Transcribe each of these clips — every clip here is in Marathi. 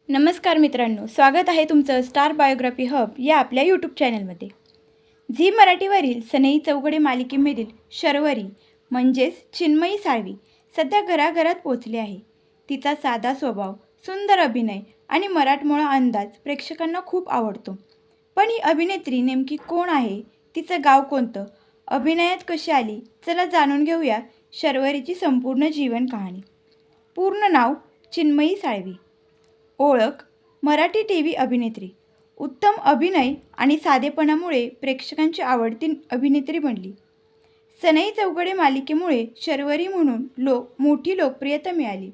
नमस्कार मित्रांनो, स्वागत आहे तुमचं स्टार बायोग्राफी हब या आपल्या यूट्यूब चॅनलमध्ये. झी मराठीवरील सनई चौघडे मालिकेमधील शर्वरी म्हणजेच चिन्मयी साळवी सध्या घराघरात पोचली आहे. तिचा साधा स्वभाव, सुंदर अभिनय आणि मराठमोळा अंदाज प्रेक्षकांना खूप आवडतो. पण ही अभिनेत्री नेमकी कोण आहे? तिचं गाव कोणतं? अभिनयात कशी आली? चला जाणून घेऊया शर्वरीची संपूर्ण जीवन कहाणी. पूर्ण नाव चिन्मयी साळवी. ओळख मराठी टीव्ही अभिनेत्री. उत्तम अभिनय आणि साधेपणामुळे प्रेक्षकांची आवडती अभिनेत्री बनली. सनई चौघडे मालिकेमुळे शर्वरी म्हणून मोठी लोकप्रियता मिळाली.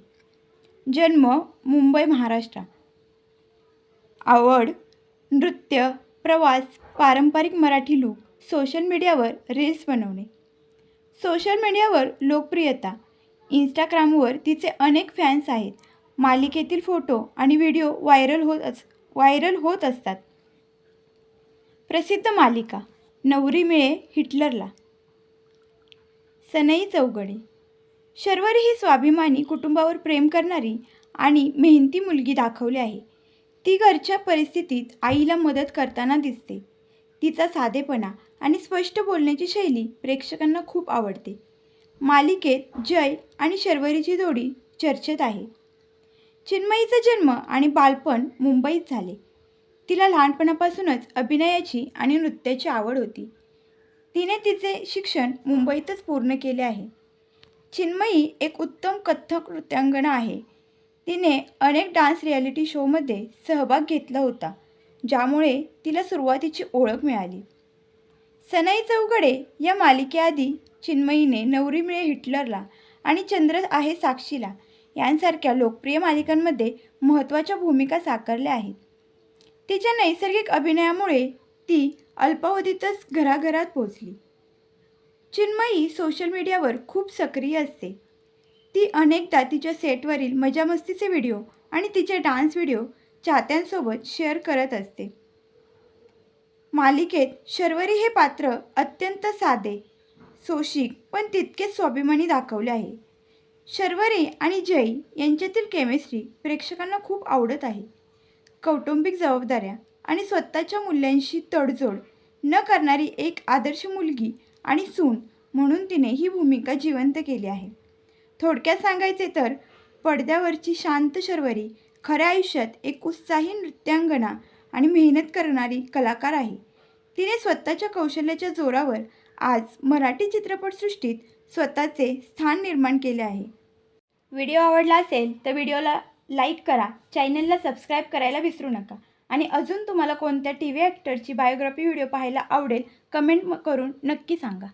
जन्म मुंबई, महाराष्ट्र. आवड नृत्य, प्रवास, पारंपरिक मराठी लूक, सोशल मीडियावर रील्स बनवणे. सोशल मीडियावर लोकप्रियता. इंस्टाग्रामवर तिचे अनेक फॅन्स आहेत. मालिकेतील फोटो आणि व्हिडिओ व्हायरल होत असतात. प्रसिद्ध मालिका नवरी मिळे हिटलरला. सनई चौघडे. शर्वरी ही स्वाभिमानी, कुटुंबावर प्रेम करणारी आणि मेहनती मुलगी दाखवली आहे. ती घरच्या परिस्थितीत आईला मदत करताना दिसते. तिचा साधेपणा आणि स्पष्ट बोलण्याची शैली प्रेक्षकांना खूप आवडते. मालिकेत जय आणि शर्वरीची जोडी चर्चेत आहे. चिन्मयीचा जन्म आणि बालपण मुंबईत झाले. तिला लहानपणापासूनच अभिनयाची आणि नृत्याची आवड होती. तिने तिचे शिक्षण मुंबईतच पूर्ण केले आहे. चिन्मयी एक उत्तम कथ्थक नृत्यांगना आहे. तिने अनेक डान्स रियालिटी शोमध्ये सहभाग घेतला होता, ज्यामुळे तिला सुरुवातीची ओळख मिळाली. सनई चौघडे या मालिकेआधी चिन्मयीने नवरी मिळे हिटलरला आणि चंद्र आहे साक्षीला यांसारख्या लोकप्रिय मालिकांमध्ये महत्त्वाच्या भूमिका साकारल्या आहेत. तिच्या नैसर्गिक अभिनयामुळे ती अल्पावधीतच घराघरात पोहोचली. चिन्मयी सोशल मीडियावर खूप सक्रिय असते. ती अनेकदा तिच्या सेटवरील मजामस्तीचे व्हिडिओ आणि तिचे डान्स व्हिडिओ चाहत्यांसोबत शेअर करत असते. मालिकेत शर्वरी हे पात्र अत्यंत साधे, सोशिक पण तितकेच स्वाभिमानी दाखवले आहे. शर्वरी आणि जय यांच्यातील केमिस्ट्री प्रेक्षकांना खूप आवडत आहे. कौटुंबिक जबाबदाऱ्या आणि स्वतःच्या मूल्यांशी तडजोड न करणारी एक आदर्श मुलगी आणि सून म्हणून तिने ही भूमिका जिवंत केली आहे. थोडक्यात सांगायचे तर पडद्यावरची शांत शर्वरी खऱ्या आयुष्यात एक उत्साही नृत्यांगना आणि मेहनत करणारी कलाकार आहे. तिने स्वतःच्या कौशल्याच्या जोरावर आज मराठी चित्रपटसृष्टीत स्वतःचे स्थान निर्माण केले आहे. व्हिडिओ आवडला असेल तर व्हिडिओला लाईक करा, चॅनलला सबस्क्राईब करायला विसरू नका आणि अजून तुम्हाला कोणत्या टीव्ही ॲक्टरची बायोग्राफी व्हिडिओ पाहायला आवडेल कमेंट करून नक्की सांगा.